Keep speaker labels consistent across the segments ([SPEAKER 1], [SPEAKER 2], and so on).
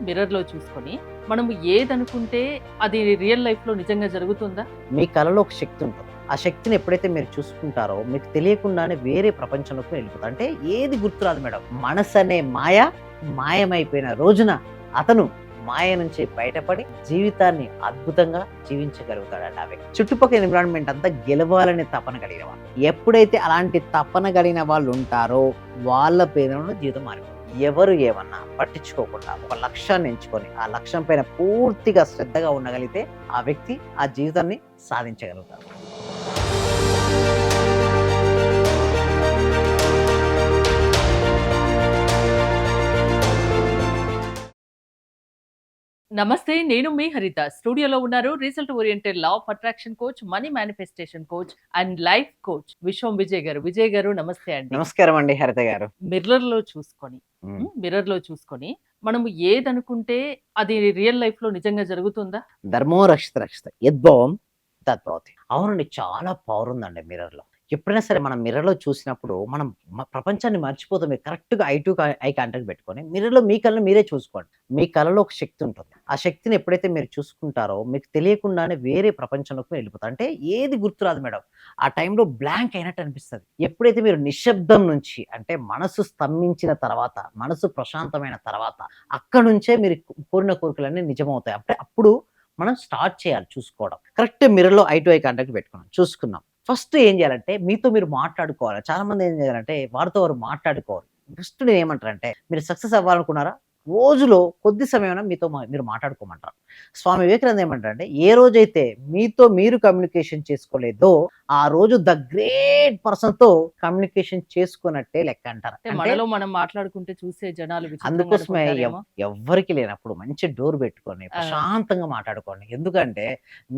[SPEAKER 1] మిర్రర్‌లో చూసుకొని, మనము ఏదనుకుంటే అది రియల్ లైఫ్‌లో నిజంగా జరుగుతుందా?
[SPEAKER 2] మీ కలలో ఒక శక్తి ఉంటుంది. ఆ శక్తిని ఎప్పుడైతే మీరు చూసుకుంటారో మీకు తెలియకుండానే వేరే ప్రపంచంలోకి వెళ్ళిపోతారు. అంటే ఏది గుర్తురాదు మేడం. మనసనే మాయ మాయమైపోయిన రోజున అతను మాయ నుంచి బయటపడి జీవితాన్ని అద్భుతంగా జీవించగలుగుతాడండి ఆ వ్యక్తి. చుట్టుపక్కల ఎన్విరాన్మెంట్ అంతా గెలవాలనే తపన కలిగిన వాళ్ళు. ఎప్పుడైతే అలాంటి తపన కలిగిన వాళ్ళు ఉంటారో వాళ్ళ పేరులో జీవితం మారిపోతుంది. ఎవరు ఏమన్నా పట్టించుకోకుండా ఒక లక్ష్యాన్ని ఎంచుకొని ఆ లక్ష్యం పైన పూర్తిగా శ్రద్ధగా ఉండగలిగితే ఆ వ్యక్తి ఆ జీవితాన్ని సాధించగలుగుతారు.
[SPEAKER 1] నమస్తే. నేను మీ హరిత. స్టూడియోలో ఉన్నారు result oriented law of attraction coach, money manifestation coach and life coach విశ్వం విజయ్ గారు. విజయ్ గారు నమస్తే అండి.
[SPEAKER 2] నమస్కారం అండి హరిత గారు.
[SPEAKER 1] మిర్రర్‌లో చూసుకొని మిర్రర్‌లో చూసుకొని మనము ఏదనుకుంటే అది రియల్ లైఫ్‌లో నిజంగా జరుగుతుందా?
[SPEAKER 2] ధర్మో రక్షిత రక్షిత యద్భవం తద్భవతి. అవునండి, చాలా పవర్ ఉందండి మిర్రర్‌లో. ఎప్పుడైనా సరే మనం మిర్రర్‌లో చూసినప్పుడు మనం ప్రపంచాన్ని మర్చిపోతాం. మీరు కరెక్ట్‌గా ఐ కాంటాక్ట్ పెట్టుకొని మిర్రర్‌లో మీ కళ్ళని మీరే చూసుకోండి. మీ కళ్ళలో ఒక శక్తి ఉంటుంది. ఆ శక్తిని ఎప్పుడైతే మీరు చూసుకుంటారో మీకు తెలియకుండానే వేరే ప్రపంచంలోకి వెళ్ళిపోతారు. అంటే ఏది గుర్తురాదు మేడం. ఆ టైంలో బ్లాంక్ అయినట్టు అనిపిస్తది. ఎప్పుడైతే మీరు నిశ్శబ్దం నుంచి అంటే మనసు స్తంభించిన తర్వాత, మనసు ప్రశాంతమైన తర్వాత అక్కడి నుంచే మీరు కోరిన కోరికలన్నీ నిజమవుతాయి. అంటే అప్పుడు మనం స్టార్ట్ చేయాలి చూసుకోవడం. కరెక్ట్ మిర్రర్‌లో ఐ టు ఐ కాంటాక్ట్ పెట్టుకున్నాం. చూసుకున్నాం. ఫస్ట్ ఏం చేయాలంటే మీతో మీరు మాట్లాడుకోవాలి. చాలామంది ఏం చేయాలంటే వారితో వారు మాట్లాడుకోరు. ఫస్ట్ నేనేమంటానంటే మీరు సక్సెస్ అవ్వాలనుకున్నారా? రోజులో కొద్ది సమయమైనా మీతో మీరు మాట్లాడుకోమంటారు. స్వామి వివేకానంద ఏమంటారంటే ఏ రోజైతే మీతో మీరు కమ్యూనికేషన్ చేసుకోలేదో ఆ రోజు ద గ్రేట్ పర్సన్‌తో కమ్యూనికేషన్ చేసుకున్నట్టే లెక్క అంటారు.
[SPEAKER 1] అంటే
[SPEAKER 2] అంటే
[SPEAKER 1] మనలో మనం మాట్లాడుకుంటే చూసే జనాలు విచిత్రంగా
[SPEAKER 2] అందుకోసమే
[SPEAKER 1] అనుకుంటారేమో.
[SPEAKER 2] ఎవ్వరికి లేనప్పుడు మంచి డోర్ పెట్టుకొని
[SPEAKER 1] ఆ!
[SPEAKER 2] ప్రశాంతంగా మాట్లాడుకోండి. ఎందుకంటే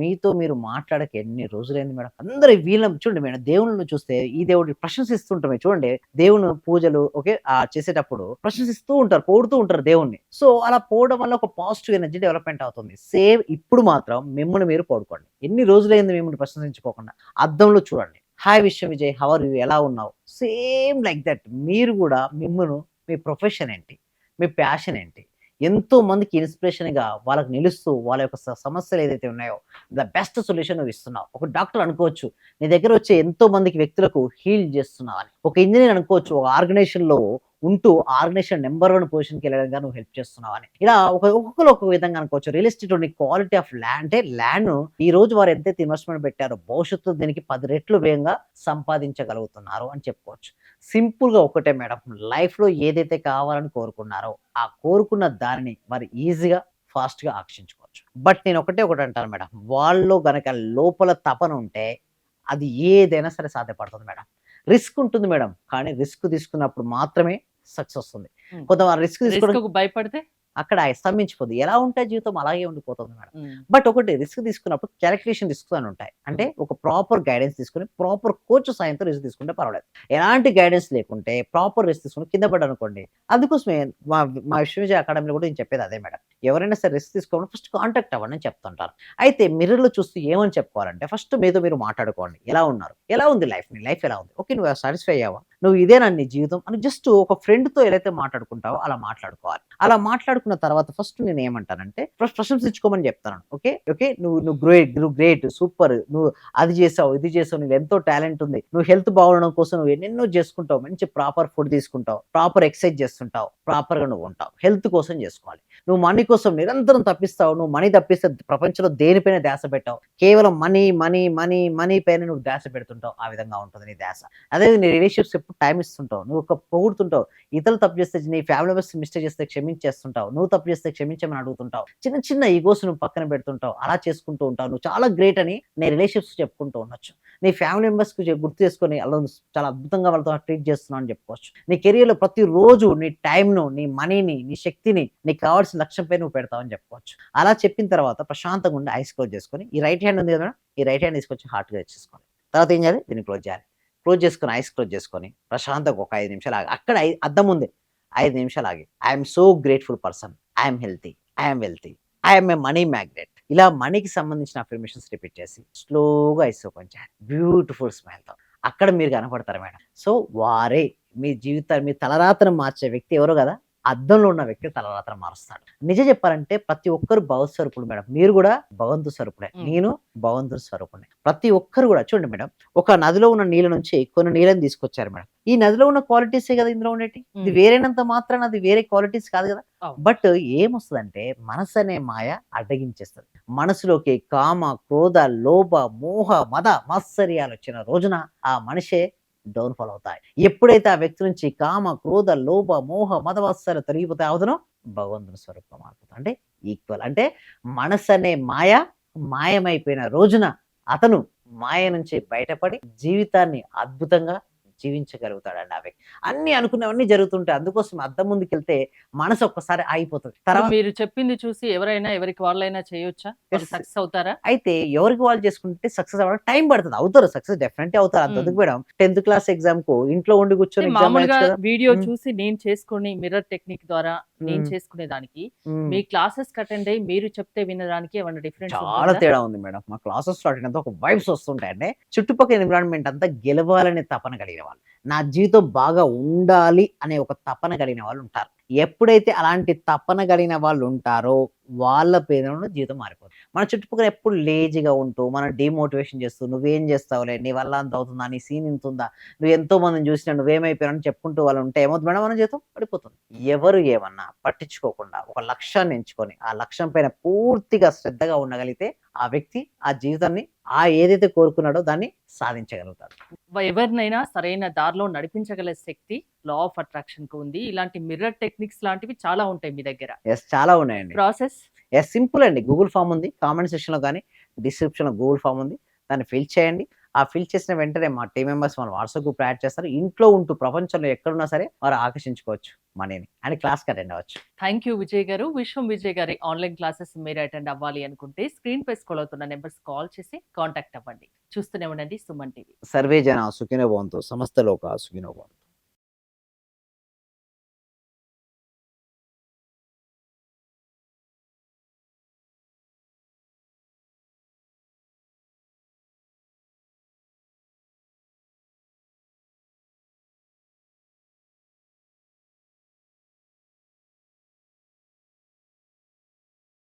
[SPEAKER 2] మీతో మీరు మాట్లాడక ఎన్ని రోజులైంది మేడం. అందరూ వీళ్ళని చూడండి మేడం, దేవుళ్ళని చూస్తే ఈ దేవుడిని ప్రశంసిస్తుంటామే చూడండి. దేవుని పూజలు ఓకే. చేసేటప్పుడు ప్రశంసిస్తూ ఉంటారు, పొగుడుతూ ఉంటారు దేవుణ్ణి. సో అలా పోవడం వల్ల ఒక పాజిటివ్ ఎనర్జీ డెవలప్‌మెంట్ అవుతుంది. సేమ్ ఇప్పుడు మాత్రం మిమ్మల్ని మీరు పొగుడుకోండి. ఎన్ని రోజులైంది మిమ్మల్ని ప్రశంసించుకోకుండా. అద్దంలో చూడండి. హాయ్ విశ్వ విజయ్, హౌ ఆర్ యూ? ఎలా ఉన్నావు? సేమ్ లైక్ దట్ మీరు కూడా మీ ప్రొఫెషన్ ఏంటి? మీ ప్యాషన్ ఏంటి? ఎంతో మందికి ఇన్‌స్పిరేషన్‌గా వాళ్ళకి నిలుస్తూ వాళ్ళ యొక్క సమస్యలు ఏదైతే ఉన్నాయో ద బెస్ట్ సొల్యూషన్ నువ్వు ఇస్తున్నావు. ఒక డాక్టర్ అనుకోవచ్చు నీ దగ్గర వచ్చే ఎంతో మందికి వ్యక్తులకు హీల్ చేస్తున్నావని. ఒక ఇంజినీర్ అనుకోవచ్చు ఒక ఆర్గనైజేషన్‌లో ఉంటూ ఆర్గనైజేషన్ నంబర్ 1 పొజిషన్‌కి వెళ్ళడంగా నువ్వు హెల్ప్ చేస్తున్నావని. ఇలా ఒక్కొక్కరు ఒక్కొక్క విధంగా అనుకోవచ్చు. రియల్ ఎస్టేట్‌లో నీ క్వాలిటీ ఆఫ్ ల్యాండ్ అంటే ల్యాండ్‌ను ఈ రోజు వారు ఎంతైతే ఇన్వెస్ట్‌మెంట్ పెట్టారో భవిష్యత్తులో దీనికి 10 రెట్లు వేగంగా సంపాదించగలుగుతున్నారు అని చెప్పుకోవచ్చు. సింపుల్‌గా ఒక్కటే మేడం. లైఫ్‌లో ఏదైతే కావాలని కోరుకున్నారో, ఆ కోరుకున్న దానిని మరి ఈజీగా, ఫాస్ట్‌గా ఆకర్షించుకోవచ్చు. బట్ నేను ఒకటే అంటాను మేడం. వాళ్ళలో గనక లోపల తపన ఉంటే, అది ఏదైనా సరే సాధ్యపడుతుంది మేడం. రిస్క్ ఉంటుంది మేడం. కానీ రిస్క్ తీసుకున్నప్పుడు మాత్రమే సక్సెస్ వస్తుంది.
[SPEAKER 1] హ్మ్.
[SPEAKER 2] కొంతమంది రిస్క్ తీసుకోవడం
[SPEAKER 1] రిస్క్‌కు భయపడితే?
[SPEAKER 2] అక్కడ స్తంభించిపోద్ది. ఎలా ఉంటే జీవితం అలాగే ఉండిపోతుంది మేడం.
[SPEAKER 1] హ్మ్.
[SPEAKER 2] బట్ ఒకటి రిస్క్ తీసుకున్నప్పుడు కాలిక్యులేషన్ రిస్క్స్ అని ఉంటాయి. అంటే ఒక ప్రాపర్ గైడెన్స్ తీసుకొని, ప్రాపర్ కోచ్ సాయంతో రిస్క్ తీసుకుంటే పర్వాలేదు. ఎలాంటి గైడెన్స్ లేకుంటే ప్రాపర్ రిస్క్ తీసుకొని కింద పడ్డారనుకోండి. అందుకోసమే మా మా విశ్వవిద్య అకాడమీలో కూడా నేను చెప్పేది అదే మేడం. ఎవరైనా సరే రిస్క్ తీసుకోవాలంటే ఫస్ట్ కాంటాక్ట్ అవ్వండి అని చెప్తుంటాను. అయితే మిర్రర్‌లో చూస్తూ ఏమని చెప్పుకోవాలంటే ఫస్ట్ మీతో మీరు మాట్లాడుకోండి. ఎలా ఉన్నారు? ఎలా ఉంది లైఫ్? నీ లైఫ్ ఎలా ఉంది? ఓకే. నువ్వు సాటిస్ఫై అయ్యావా? నువ్వు ఇదేనా నీ జీవితం? అని జస్ట్ ఒక ఫ్రెండ్‌తో ఎలా అయితే మాట్లాడుకుంటావో అలా మాట్లాడుకోవాలి. అలా మాట్లాడుకున్న తర్వాత ఫస్ట్ నేనేమంటానంటే ఫస్ట్ ప్రశంసించుకోమని చెప్తాను. ఓకే. ఓకే. నువ్వు గ్రేట్, సూపర్. నువ్వు అది చేసావు, ఇది చేసావు. నీలో ఎంతో టాలెంట్ ఉంది. నువ్వు హెల్త్ బాగుండడం కోసం నువ్వు ఎన్నెన్నో చేసుకుంటావు. మంచి ప్రాపర్ ఫుడ్ తీసుకుంటావు. ప్రాపర్ ఎక్సర్సైజ్ చేస్తుంటావు. ప్రాపర్‌గా నువ్వు ఉంటావు. హెల్త్ కోసం చేసుకోవాలి. నువ్వు మనీ కోసం నిరంతరం తప్పిస్తావు. నువ్వు మనీ తప్పిస్తే ప్రపంచంలో దేనిపైన ధ్యాస పెట్టావు. కేవలం మనీ, మనీ, మనీ, మనీ పైన నువ్వు ధ్యాస పెడుతుంటావు. ఆ విధంగా ఉంటుంది నీ ధ్యాస. అదే నీ రిలేషన్‌షిప్స్ ఎప్పుడు టైమ్ ఇస్తుంటావు. నువ్వు పొగుడుతుంటావు. ఇతరులు తప్పు చేస్తే నీ ఫ్యామిలీ మెంబర్స్ మిస్టేక్ చేస్తే క్షమించేస్తుంటావు. నువ్వు తప్పు చేస్తే క్షమించమని అడుగుతుంటావు. చిన్న చిన్న ఈగోస్ నువ్వు పక్కన పెడుతుంటావు. అలా చేసుకుంటూ ఉంటావు. నువ్వు చాలా గ్రేట్ అని నీ రిలేషన్‌షిప్స్ చెప్పుకుంటూ ఉండొచ్చు. నీ ఫ్యామిలీ మెంబర్స్‌కి గుర్తు చేసుకొని అలా చాలా అద్భుతంగా వాళ్ళతో ట్రీట్ చేస్తున్నావు అని చెప్పుకోవచ్చు. నీ కెరియర్‌లో ప్రతిరోజు నీ టైమ్‌ను, నీ మనీని, నీ శక్తిని నీకు కావాల్సిన లక్ష్యంపై నువ్వు పెడతావని చెప్పుకోవచ్చు. అలా చెప్పిన తర్వాత ప్రశాంతంగా ఉండి ఐస్ క్లోజ్ చేసుకొని ఈ రైట్ హ్యాండ్ ఉంది కదా మేడం, ఈ రైట్ హ్యాండ్ తీసుకొచ్చి హార్ట్‌గా ఇచ్చేసుకోవాలి. తర్వాత ఏం చేయాలి? దీన్ని క్లోజ్ చేయాలి. క్లోజ్ చేసుకొని ఐస్ క్లోజ్ చేసుకొని ప్రశాంతంగా ఒక 5 నిమిషాలు ఆగి అక్కడ అద్దం ఉంది. 5 నిమిషాలు ఆగి I am so grateful person. I am healthy. I am wealthy. I am a money magnet. ఇలా మనీకి సంబంధించిన అఫర్మేషన్స్ రిపీట్ చేసి స్లోగా ఐస్ ఓపెన్ చేయాలి. బ్యూటిఫుల్ స్మైల్‌తో. అక్కడ మీరు కనపడతారు మేడం. సో వారే మీ జీవితాన్ని మీ తలరాతను మార్చే వ్యక్తి ఎవరో కదా! అద్దంలో ఉన్న వ్యక్తి తలరాత్ర మారుస్తాడు. నిజం చెప్పాలంటే ప్రతి ఒక్కరు భగవత్ స్వరూపుడు మేడం. మీరు కూడా భగవంతుడి స్వరూపుడే.
[SPEAKER 1] హ్మ్.
[SPEAKER 2] నేను భగవంతుడి స్వరూపుడిని. ప్రతి ఒక్కరు కూడా చూడండి మేడం, ఒక నదిలో ఉన్న నీళ్ళ నుంచి కొన్ని నీళ్ళని తీసుకొచ్చారు మేడం. ఈ నదిలో ఉన్న క్వాలిటీసే కదా ఇందులో ఉండేటి. ఇది
[SPEAKER 1] హ్మ్.
[SPEAKER 2] వేరేనంత మాత్రాన అది వేరే క్వాలిటీస్ కాదు కదా.
[SPEAKER 1] అవును.
[SPEAKER 2] బట్ ఏమొస్తదంటే మనసు అనే మాయ అడ్డగించేస్తది. మనసులోకి కామ, క్రోధ, లోభ, మోహ, మద, మాత్సర్యాలు వచ్చిన రోజున ఆ మనిషే డౌన్‌ఫాల్ అవుతాయి. ఎప్పుడైతే ఆ వ్యక్తి నుంచి కామ, క్రోధ, లోభ, మోహ, మద, మాత్సర్యాలు తొలగిపోతాయి అవుదునో భగవంతుని స్వరూపంగా మారిపోతాడు. అంటే ఈక్వల్. అంటే మనసనే మాయ మాయమైపోయిన రోజున అతను మాయ నుంచి బయటపడి జీవితాన్ని అద్భుతంగా జీవించగలుగుతాడండి ఆ వ్యక్తి. అన్నీ అనుకున్నవన్నీ జరుగుతుంటాయి. అందుకోసం అద్దం ముందుకెళ్తే మనసు ఒక్కసారి ఆగిపోతది.
[SPEAKER 1] ఇప్పుడు
[SPEAKER 2] తర్వాత
[SPEAKER 1] మీరు చెప్పింది చూసి ఎవరైనా ఎవరికి వాళ్ళైనా చేయొచ్చా? వాళ్ళు
[SPEAKER 2] యెస్.
[SPEAKER 1] సక్సెస్ అవుతారా?
[SPEAKER 2] అయితే ఎవరికి వాళ్ళు చేసుకుంటే సక్సెస్ అవ్వడానికి టైం పడతది. అవుతారు. సక్సెస్ డెఫినెట్‌లీ అవుతారు.
[SPEAKER 1] హ్మ్.
[SPEAKER 2] అంతెందుకు మేడం 10థ్ క్లాస్ ఎగ్జామ్‌కు ఇంట్లో ఉండి
[SPEAKER 1] అంటే
[SPEAKER 2] కూర్చొని ఎగ్జామ్
[SPEAKER 1] మామూలుగా
[SPEAKER 2] రాయొచ్చు కదా!
[SPEAKER 1] వీడియో
[SPEAKER 2] హ్మ్.
[SPEAKER 1] చూసి నేను చేసుకొని మిర్రర్ టెక్నిక్ ద్వారా నేను
[SPEAKER 2] హ్మ్.
[SPEAKER 1] చేసుకునే దానికి,
[SPEAKER 2] హ్మ్.
[SPEAKER 1] మీ క్లాసెస్‌కి అటెండ్ అయ్యి మీరు చెప్తే వినడానికి ఏమన్నా డిఫరెన్స్
[SPEAKER 2] చాలా
[SPEAKER 1] ఉంటుందా?
[SPEAKER 2] తేడా ఉంది మేడం. మా క్లాసెస్ స్టార్ట్ అయినంత ఒక వైబ్స్ వస్తుంటాయండి. చుట్టుపక్కల ఎన్విరాన్మెంట్ అంతా గెలవాలనే తపన కలిగిన వాళ్ళు. నా జీవితం బాగా ఉండాలి అనే ఒక తపన కలిగిన వాళ్ళు ఉంటారు. ఎప్పుడైతే అలాంటి తపన కలిగిన వాళ్ళు ఉంటారో వాళ్ళ పేరున జీవితం మారిపోతుంది. మన చుట్టుపక్కల ఎప్పుడు లేజీగా ఉంటూ, మనం డీమోటివేషన్ చేస్తూ, "నువ్వేం చేస్తావులే, నీ వల్ల అంత అవుతుందా? నీ సీన్ ఇంతుందా? నువ్వు ఎంతో మందిని చూసినా నువ్వేమైపోయావు" అని చెప్పుకుంటూ వాళ్ళు ఉంటే ఏమవుతుంది మేడం మన జీవితం పడిపోతుంది. ఎవరు ఏమన్నా పట్టించుకోకుండా ఒక లక్ష్యాన్ని ఎంచుకొని, ఆ లక్ష్యం పైన పూర్తిగా శ్రద్ధగా ఉండగలిగితే ఆ వ్యక్తి ఆ జీవితాన్ని ఏదైతే కోరుకున్నాడో దాన్ని సాధించగలుగుతాడు.
[SPEAKER 1] ఎవరినైనా సరైన దారిలో నడిపించగల శక్తి లా ఆఫ్ అట్రాక్షన్‌కి ఉంది. ఇలాంటి మిర్రర్ టెక్నిక్స్ లాంటివి చాలా ఉంటాయి మీ దగ్గర.
[SPEAKER 2] యెస్. చాలా ఉన్నాయండి.
[SPEAKER 1] ప్రాసెస్
[SPEAKER 2] సింపుల్ అండి. గూగుల్ ఫార్మ్ ఉంది. కామెంట్ సెక్షన్‌లో గాని, డిస్క్రిప్షన్‌లో గూగుల్ ఫార్మ్ ఉంది. దాన్ని ఫిల్ చేయండి. ఆ ఫిల్ చేసిన వెంటనే మా టీమ్ మెంబర్స్ మన వాట్సాప్ గ్రూప్‌లో యాడ్ చేస్తారు. ఇంట్లో ఉంటూ ప్రపంచంలో ఎక్కడున్నా సరే వారు ఆకర్షించుకోవచ్చు మనీని. అండ్ క్లాస్‌కి అటెండ్ అవ్వచ్చు.
[SPEAKER 1] థాంక్ యూ విజయ్ గారు. విశ్వం విజయ్ గారి ఆన్‌లైన్ క్లాసెస్ మీరు అటెండ్ అవ్వాలి అనుకుంటే స్క్రీన్ పై స్క్రోల్ అవుతున్న నంబర్స్ కాల్ చేసి కాంటాక్ట్ అవ్వండి. చూస్తూనే ఉండండి సుమన్ టీవీ.
[SPEAKER 2] సర్వే జన సుఖినో భవంతు. సమస్త లోకా సుఖినో భవంతు.